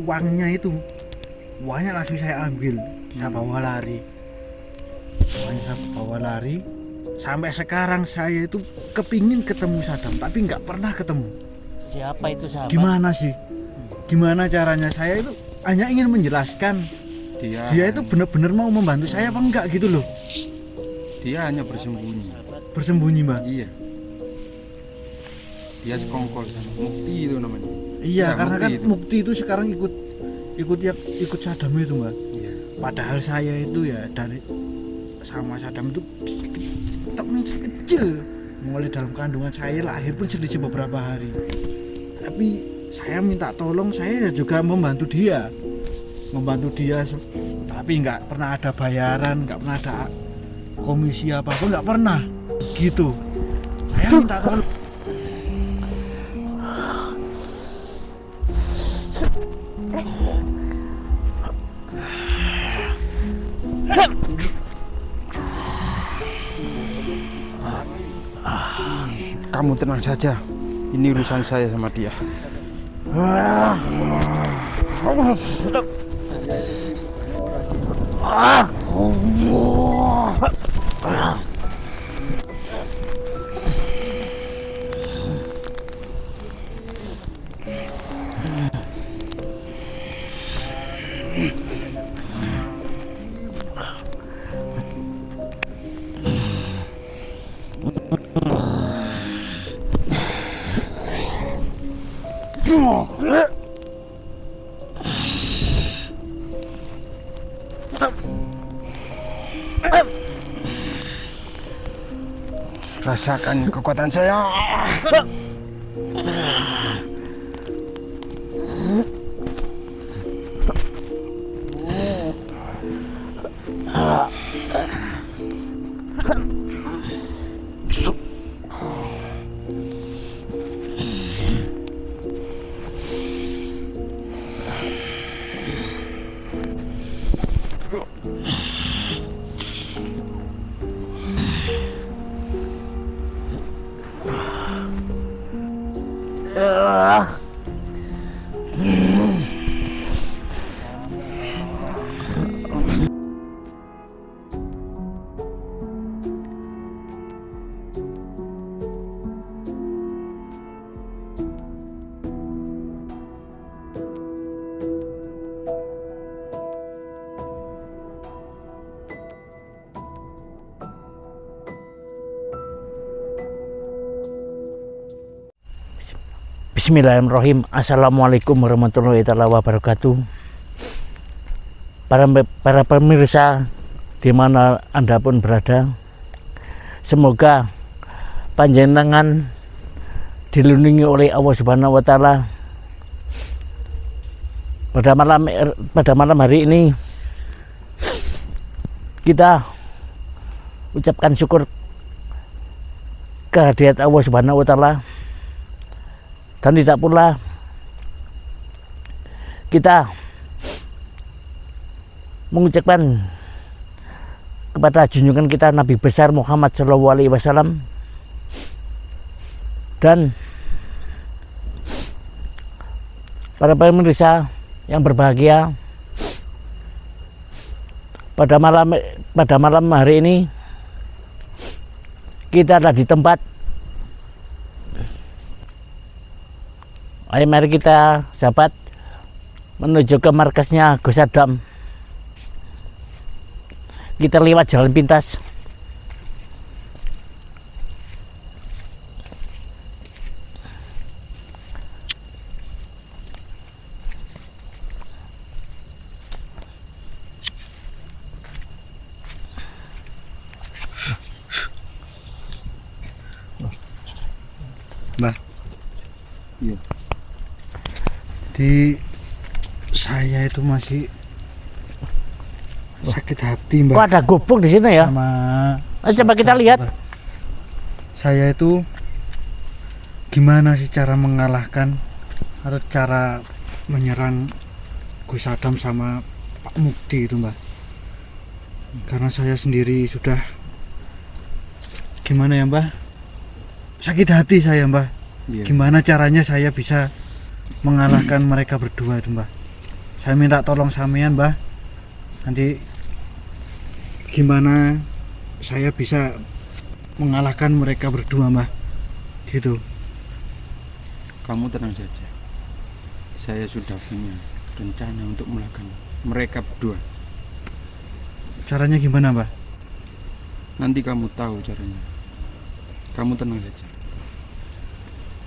uangnya langsung saya ambil, saya bawa lari. Uangnya saya bawa lari. Sampai sekarang saya itu kepingin ketemu Saddam, tapi nggak pernah ketemu. Siapa itu sahabat? Gimana sih? Gimana caranya? Saya itu hanya ingin menjelaskan dia itu benar-benar mau membantu saya apa enggak gitu loh. Dia hanya bersembunyi. Bersembunyi, Mbak. Iya. Dia sekongkol sama Mukti itu namanya. Iya, Ya, karena Mukti kan itu. Mukti itu sekarang ikut Saddam itu, Mbak. Iya. Padahal saya itu ya dari sama Saddam itu teman kecil, mulai dalam kandungan saya lahir pun selisih beberapa hari. Tapi saya minta tolong, saya juga membantu dia, tapi nggak pernah ada bayaran, nggak pernah ada komisi apa-apa, nggak pernah gitu. Saya minta tolong. Kamu tenang saja. Ini urusan saya sama dia. Rasakan kekuatan saya. Bismillahirrahmanirrahim. Assalamualaikum warahmatullahi wabarakatuh. Para pemirsa dimana anda pun berada, semoga panjenengan dilindungi oleh Allah Subhanahu wa Ta'ala. Pada malam hari ini kita ucapkan syukur kehadirat Allah Subhanahu wa Ta'ala. Dan tidak pula kita mengucapkan kepada junjungan kita Nabi besar Muhammad SAW. Dan para pemirsa yang berbahagia, pada malam hari ini kita ada di tempat. Ayo mari kita sahabat menuju ke markasnya Gus Saddam. Kita lewat jalan pintas. Mbak, Iya. Saya itu masih sakit hati, Mbak. Kok ada gubuk di sini ya? Sama Coba kita lihat. Mbak. Saya itu gimana sih cara mengalahkan atau cara menyerang Gus Saddam sama Pak Mukti itu, Mbak? Karena saya sendiri sudah gimana ya, Mbak? Sakit hati saya, Mbak. Iya. Gimana caranya saya bisa mengalahkan mereka berdua itu, Mbak? Saya minta tolong sampean, Mbah. Nanti gimana saya bisa mengalahkan mereka berdua, Mbah. Gitu. Kamu tenang saja. Saya sudah punya rencana untuk melakukan mereka berdua. Caranya gimana, Mbah? Nanti kamu tahu caranya. Kamu tenang saja.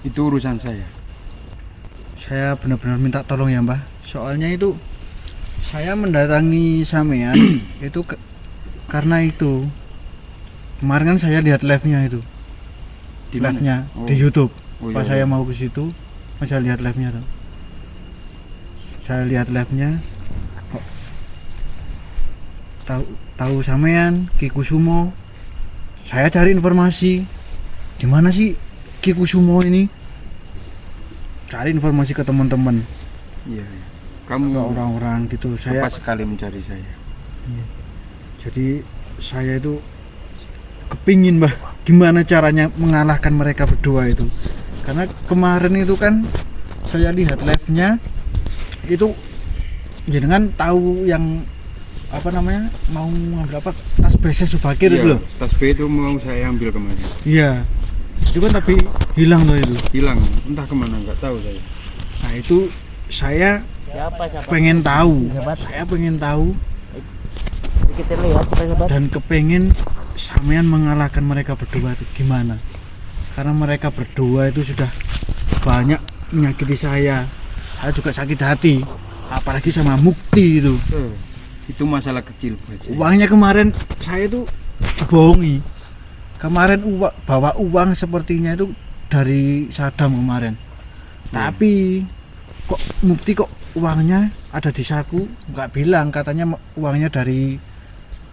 Itu urusan saya. Saya benar-benar minta tolong ya, Mbah. Soalnya itu saya mendatangi sampean itu karena itu kemarin kan saya lihat live-nya itu. Di mana? Live-nya Oh. di YouTube. Oh, Pas iya, saya iya. mau ke situ, saya lihat live-nya tuh. Saya lihat live-nya. Kok tahu sampean Kikusumo. Saya cari informasi. Di mana sih Kikusumo ini? Cari informasi ke teman-teman, Iya, iya. ke Kamu orang-orang gitu. Saya tepat sekali mencari saya. jadi saya itu kepingin, Mbah, gimana caranya mengalahkan mereka berdua itu. Karena kemarin itu kan saya lihat live-nya itu jenengan tahu yang apa namanya mau ngambil apa tas BC Subakir itu Iya, loh. tas B itu mau saya ambil kemarin. Iya. Itu kan tapi hilang loh itu. Hilang, entah kemana, nggak tahu saya. Nah itu saya Siapa? pengen tahu. Sahabat. Saya pengen tahu Kita lihat sahabat. dan kepengen sampean mengalahkan mereka berdua itu gimana. Karena mereka berdua itu sudah banyak menyakiti saya. Saya juga sakit hati. Apalagi sama Mukti itu. Itu masalah kecil buat saya. Uangnya kemarin saya itu dibohongi. Kemarin bawa uang sepertinya itu dari Sadam kemarin. Tapi kok Mukti kok uangnya ada di saku, nggak bilang, katanya uangnya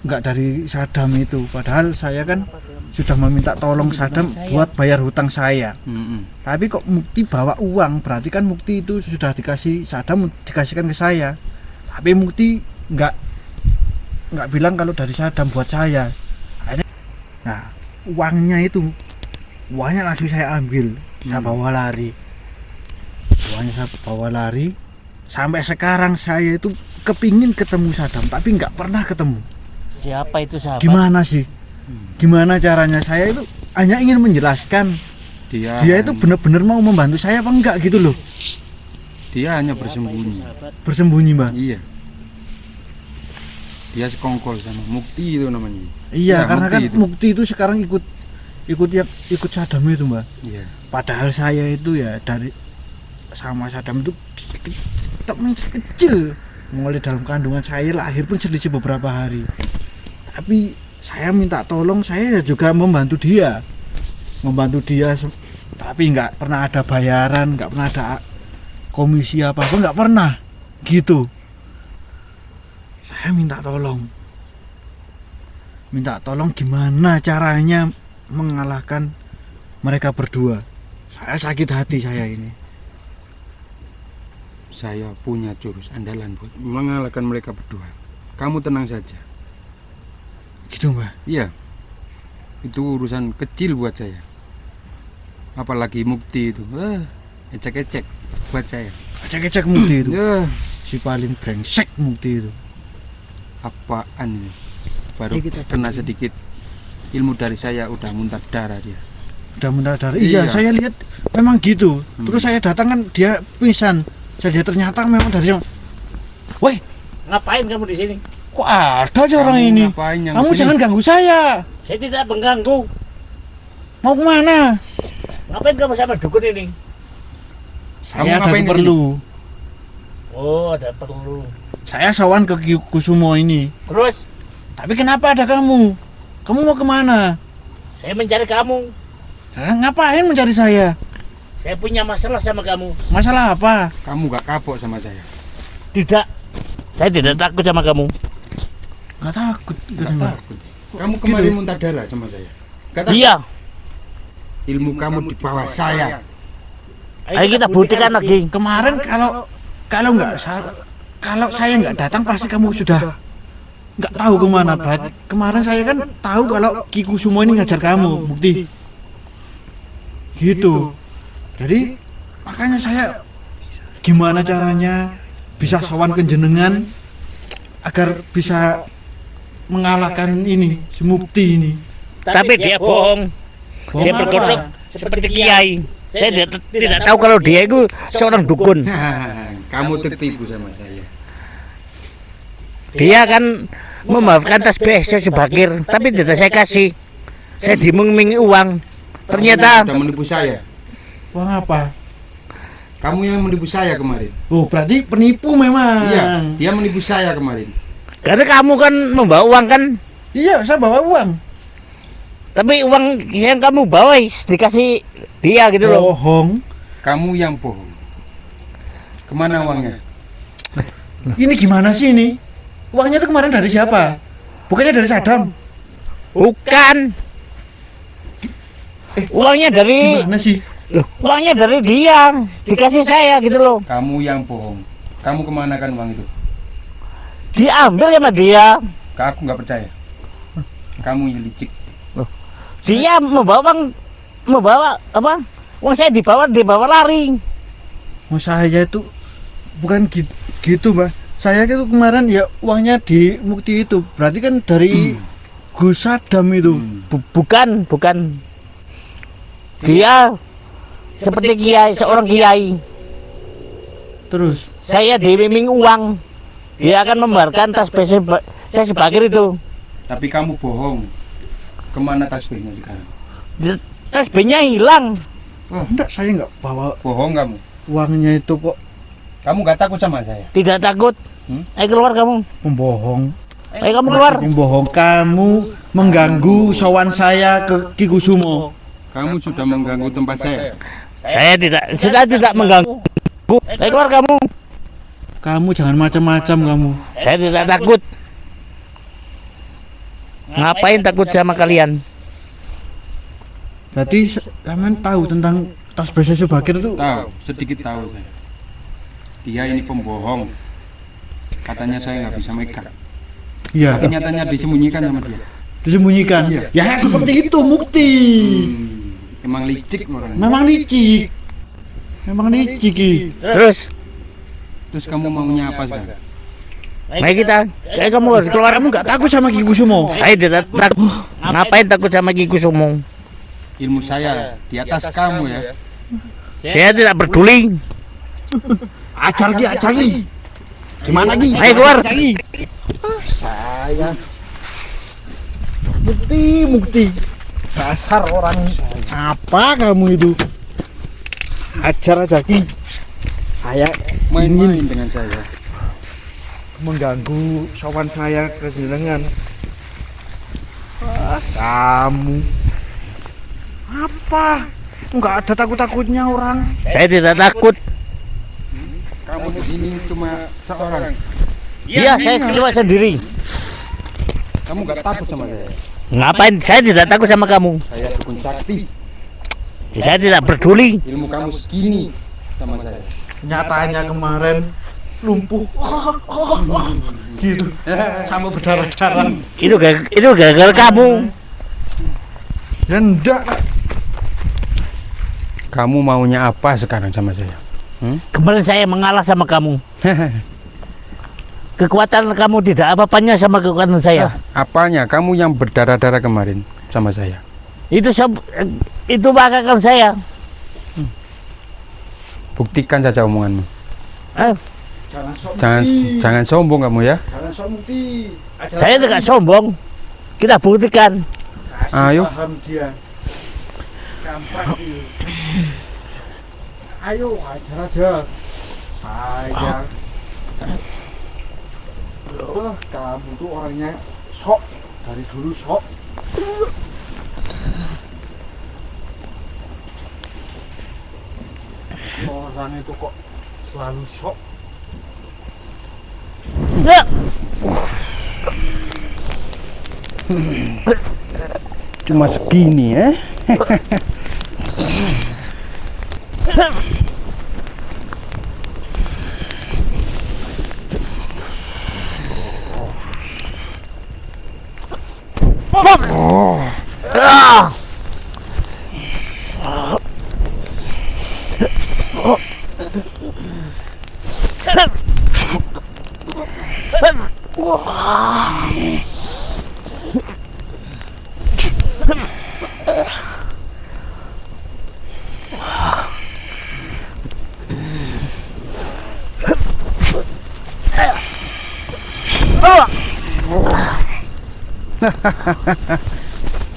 nggak dari Sadam itu. Padahal saya kan sudah meminta tolong Sadam buat bayar hutang saya. Tapi kok Mukti bawa uang, berarti kan Mukti itu sudah dikasih Sadam, dikasihkan ke saya. Tapi Mukti nggak bilang kalau dari Sadam buat saya. Nah, uangnya langsung saya ambil, saya bawa lari. Uangnya saya bawa lari. Sampai sekarang saya itu kepingin ketemu Sadam, tapi nggak pernah ketemu. Siapa itu sahabat? Gimana sih? Gimana caranya? Saya itu hanya ingin menjelaskan dia itu benar-benar mau membantu saya apa enggak gitu loh. Dia hanya bersembunyi. Bersembunyi, Mbak. Iya. Dia sekongkol sama Mukti itu namanya. Iya, Ya, karena kan Mukti itu. Mukti itu sekarang ikut Sadam itu, Mbak. Iya. Padahal saya itu ya dari sama Sadam itu teman kecil, mulai dalam kandungan saya lahir pun selisih beberapa hari. Tapi saya minta tolong, saya juga membantu dia, tapi nggak pernah ada bayaran, nggak pernah ada komisi apa nggak pernah gitu. Saya minta tolong gimana caranya mengalahkan mereka berdua. Saya sakit hati saya ini. Saya punya jurus andalan buat mengalahkan mereka berdua. Kamu tenang saja. Gitu, Mbak. Iya. Itu urusan kecil buat saya. Apalagi Mukti itu. Ecek-ecek buat saya. Cek Mukti itu. Si Si paling brengsek Mukti itu. apaan ini? Baru Kita kena sedikit ilmu dari saya udah muntah darah dia. Udah muntah darah. Iya, Iya. saya lihat memang gitu. Terus saya datang kan dia pingsan. Saya lihat ternyata memang dari sana. Woi, Ngapain kamu di sini? kok ada aja orang Kamu ini? ngapain yang Kamu kesini? jangan ganggu saya. Saya tidak mengganggu. Mau kemana? Ngapain kamu sama dukun ini? Saya ada ngapain kesini? perlu. Oh, ada perlu. Saya sawan ke Kusumo ini. Terus Tapi kenapa ada kamu? Kamu mau kemana? saya mencari kamu. Ngapain mencari saya? Saya punya masalah sama kamu. Masalah apa? Kamu gak kapok sama saya. Tidak. Saya tidak takut sama kamu. Gak takut. Gak takut. Kamu kemarin muntah darah sama saya. Gak takut. Iya. Ilmu kamu di bawah saya. Ayo kita buktikan lagi. Kemarin kalau nggak salah, kalau saya nggak datang pasti kamu sudah nggak tahu kemana. Kemarin saya kan tahu kalau Kikusumo ini ngajar kamu, bukti. Gitu. Jadi makanya saya gimana caranya bisa sowan ke jenengan agar bisa mengalahkan ini si Mukti ini. Tapi dia bohong. Dia Bohong bergodok apa? seperti kiai. Saya tidak tahu kalau dia itu seorang dukun. Kamu tertipu sama saya. Dia kan memaafkan tasbih saya sebakir, tapi tidak saya kasih. Saya diming-mingi uang. Ternyata Kamu sudah menipu saya. Uang apa? Kamu yang menipu saya kemarin. Oh, berarti penipu memang. Iya, dia menipu saya kemarin. karena kamu kan membawa uang kan, Iya, saya bawa uang. tapi uang yang kamu bawa dikasih dia gitu loh. Bohong. Kamu yang bohong. Kemana uangnya? Ini gimana sih ini? Uangnya itu kemarin dari siapa? Bukannya dari Sadam? Bukan. Uangnya dari Gimana sih? loh, uangnya dari dia, dikasih saya gitu loh. Kamu yang bohong. Kamu kemana kan uang itu? Diambil sama dia. Aku nggak percaya. Kamu yang licik. Dia membawa apa? Uang saya dibawa lari. Oh, saya itu bukan gitu, Mbak. Saya itu kemarin ya uangnya di Mukti itu. Berarti kan dari Gus Sadam itu. Bukan. Dia seperti kiai, seorang kiai. Terus Saya dimiming uang. Dia akan membaharkan tasbih saya sebakir itu. Tapi kamu bohong. Kemana tasbihnya sekarang? Tasbihnya hilang. enggak, saya enggak bawa Bohong kamu. uangnya itu kok. Kamu nggak takut sama saya? Tidak takut. Ayo keluar kamu. Pembohong. Ayo kamu keluar. Pembohong, kamu mengganggu sowan saya ke Ki Kusumo. Kamu sudah mengganggu tempat saya. Saya tidak mengganggu. Ayo keluar kamu. Kamu jangan macam-macam kamu. Saya tidak takut. Ngapain takut sama kalian? Berarti kalian tahu tentang tasbih Subakir itu? Tahu, sedikit tahu saya. Dia ini pembohong. Katanya saya nggak bisa megang. Iya, Tapi nyatanya disembunyikan sama dia. disembunyikan. Iya. Ya seperti itu Mukti. Emang licik orangnya. Memang licik. Memang licik. Ki. Terus, Terus kamu maunya apa sekarang? mari kita. Ayo kamu harus keluar. Kamu nggak takut sama Ki Kusumo? Saya tidak takut. Ngapain takut sama Ki Kusumo? Ilmu saya di atas kamu ya. Saya tidak peduli. Ajar Ki. Gimana Ki? Ayo keluar. Ajar, Ki. Saya Mukti. Dasar orang apa kamu itu? Ajar aja Ki. Saya Main-main dengan saya. mengganggu sowan saya ke jenengan. Kamu apa? Enggak ada takut-takutnya orang. Saya tidak takut. Kamu di sini cuma seorang. Iya, saya cuma sendiri. Kamu nggak takut sama saya. Ngapain? Saya tidak takut sama kamu. Saya dukun sakti. Saya tidak peduli. Ilmu kamu segini sama saya. Nyatanya kemarin lumpuh. Gitu. Sampai berdarah-darah. Itu gara-gara kamu. Ya enggak. Kamu maunya apa sekarang sama saya? Kemarin saya mengalah sama kamu. Kekuatan kamu tidak apa-apanya sama kekuatan saya. Apanya? Kamu yang berdarah-darah kemarin sama saya. Itu bakakan saya. Buktikan saja omonganmu. Eh, Jangan sombong kamu ya. Jangan Mukti. saya tidak sombong. Kita buktikan. Ayo. Paham dia. Gampang Ki. Ayo ajar aja. Saya. Kamu tuh orangnya sok, dari dulu sok. Orang itu kok selalu sok. Ya. Cuma segini ya. Ah.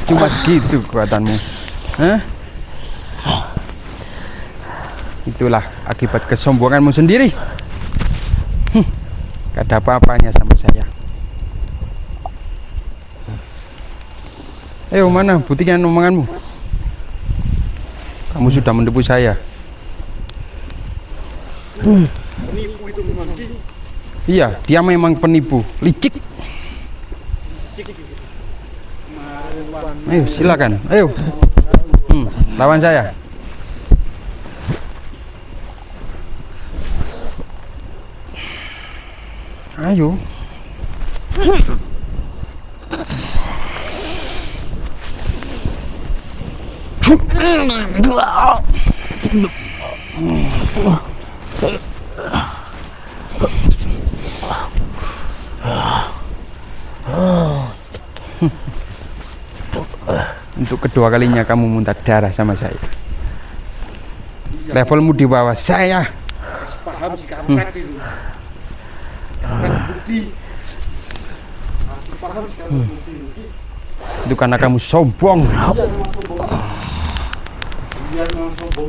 Cuma segitu kekuatanmu. Hah? Itulah akibat kesombonganmu sendiri. Gak ada apa-apanya sama saya. Ayo, mana buktikan omonganmu? Kamu sudah menipu saya. Iya, dia memang penipu, licik. Ayo, silakan. Ayo. Lawan saya. Ayo. Untuk kedua kalinya kamu muntah darah sama saya. Levelmu di bawah saya. Paham si kampret itu. Kampret bukti. Paham si kampret bukti. Itu karena kamu sombong. Dia memang sombong.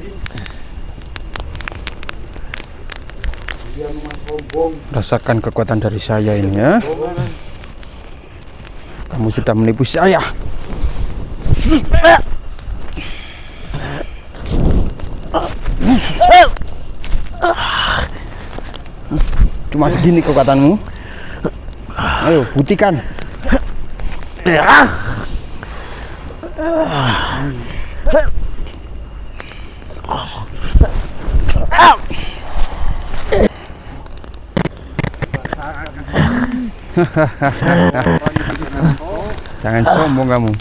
Dia memang sombong. Rasakan kekuatan dari saya ini ya. Kamu sudah menipu saya. Cuma segini kekuatanmu. Ayo buktikan. Jangan sombong kamu.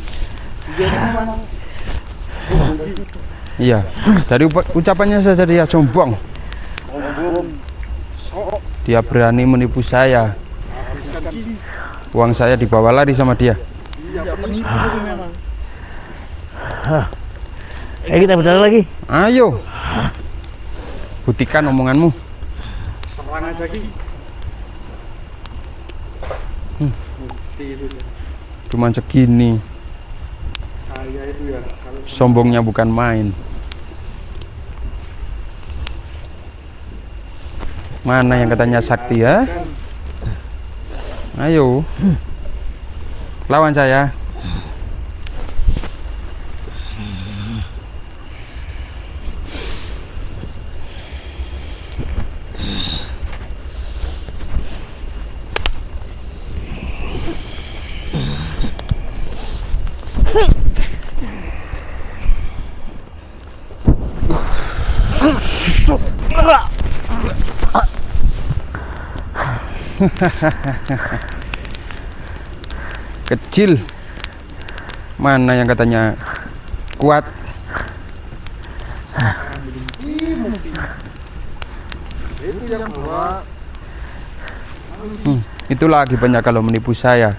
Iya, dari ucapannya saja dia sombong. Dia berani menipu saya. Uang saya dibawa lari sama dia. Ayo kita berjalan lagi. Ayo, buktikan omonganmu. Serang aja Ki. Bukti itu. Cuman segini. Saya itu ya kalau Sombongnya bukan main. Mana yang katanya sakti ya? Ayo, lawan saya. Kecil. Mana yang katanya kuat? itu yang bawa. Itulah akibatnya kalau menipu saya.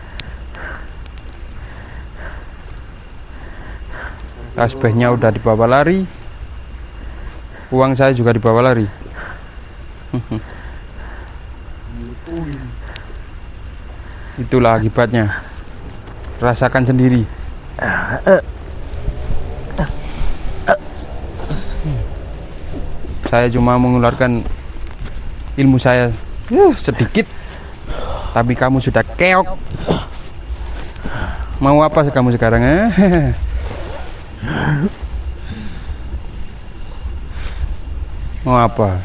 Tasbihnya udah dibawa lari. Uang saya juga dibawa lari. Itulah akibatnya. Rasakan sendiri. Saya cuma mengeluarkan ilmu saya sedikit, tapi kamu sudah keok. Mau apa kamu sekarang? Mau apa?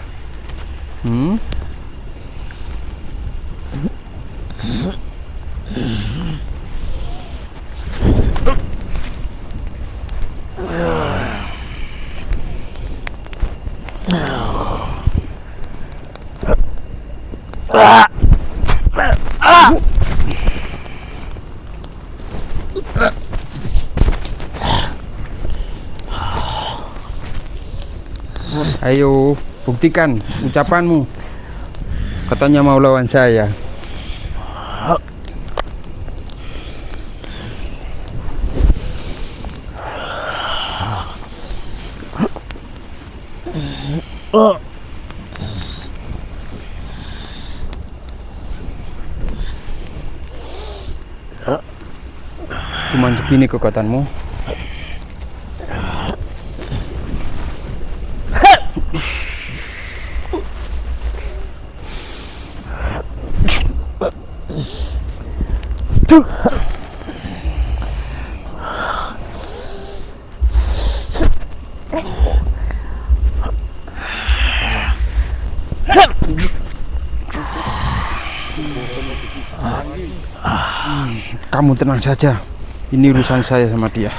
Ayo, buktikan ucapanmu. Katanya mau lawan saya. Oh. Cuman segini kekuatanmu. Kamu tenang saja. Ini urusan saya sama dia.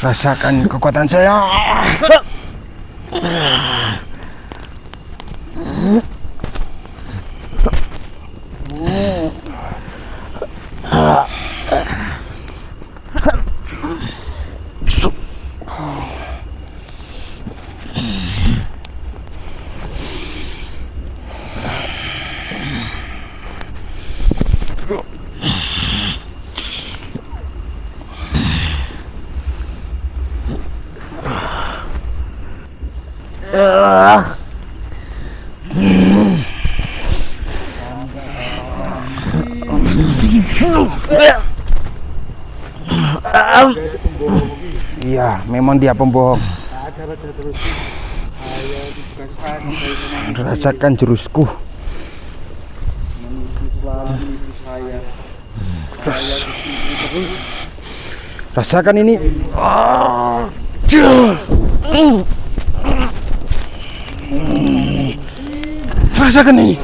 Rasakan kekuatan saya. Iya, memang dia pembohong. Rasakan jurusku. Rasakan ini. Rasakan ini.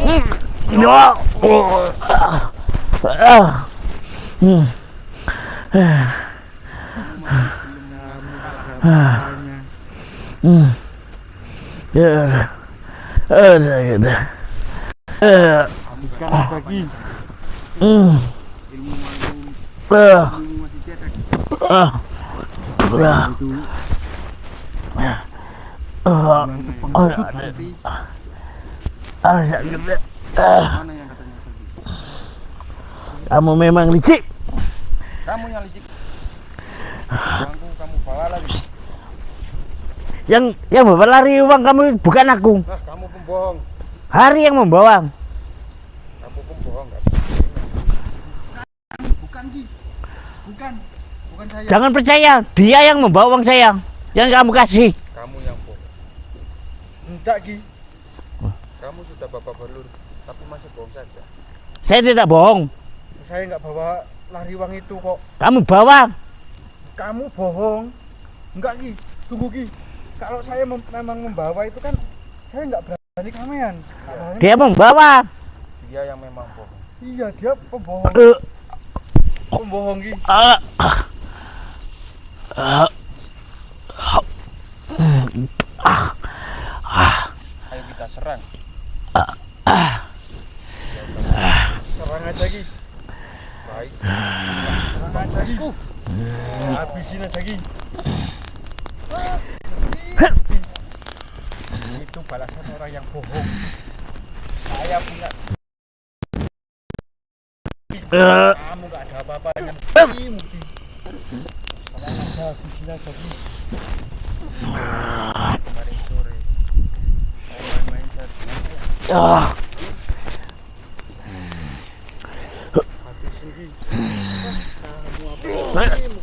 Kamu memang licik. Kamu yang licik. Kamu bawa lagi. Yang bawa lari uang kamu, bukan aku. Nah, kamu pembohong. Hari yang membawa. Kamu pembohong. Bukan Ki. Bukan saya. Jangan percaya, dia yang membawa uang saya, yang kamu kasih. Kamu yang bohong. Enggak Ki. Kamu sudah bapak belur, tapi masih bohong saja. Saya tidak bohong. Saya nggak bawa lari uang itu kok. Kamu bawa. Kamu bohong. Enggak Ki. Tunggu Ki. Kalau saya memang membawa itu kan saya nggak berani kamean. Dia membawa. Dia yang memang bohong. Iya, dia pembohong. Pembohong Ki. Ayo kita serang. Serang aja Ki. Baik. Serang aja Ki. Habisin aja Ki. Itu balasan orang yang bohong. Saya punya. Kamu nggak ada apa-apanya. Mukti. Serang aja, habisin aja Ki. Kemarin sore main-main saja. Habisin Ki. Kamu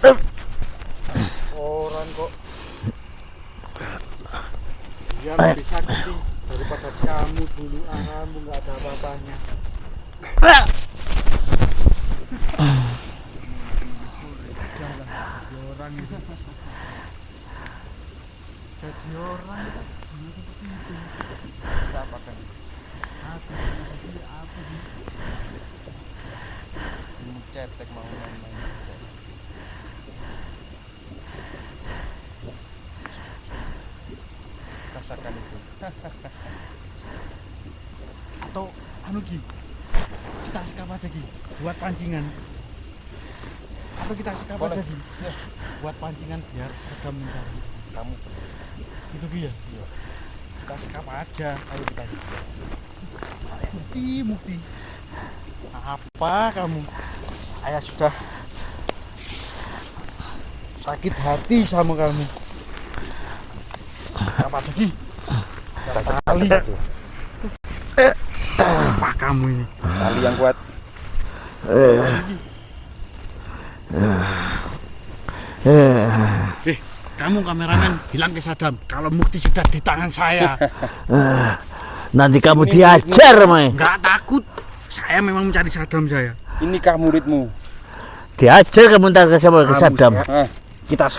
apa? Orang kok. Dia lebih sakti daripada kamu dulu. Kamu nggak ada apa-apanya. orang itu. Jadi orang itu gimana seperti itu. Kita apakan? Apa sih? Cetek mau main-main. Rasakan itu. Atau anu Ki, kita sekap aja Ki, buat pancingan. Atau kita sekap aja Ki, ya. Buat pancingan biar seragam mencari. Kamu itu Ki ya? Iya. Kita sekap aja. Ayo kita. Mukti. Apa kamu? Saya sudah sakit hati sama kamu. Apa lagi? Sekali. Apa kamu ini? Tali yang kuat. Kamu kameramen bilang ke Sadam kalau Mukti sudah di tangan saya. Nanti kamu diajar, Mai. Enggak takut. Saya memang mencari Sadam saya. Inikah muridmu? Diajar kamu ntar ke Sadam. Ah. Kita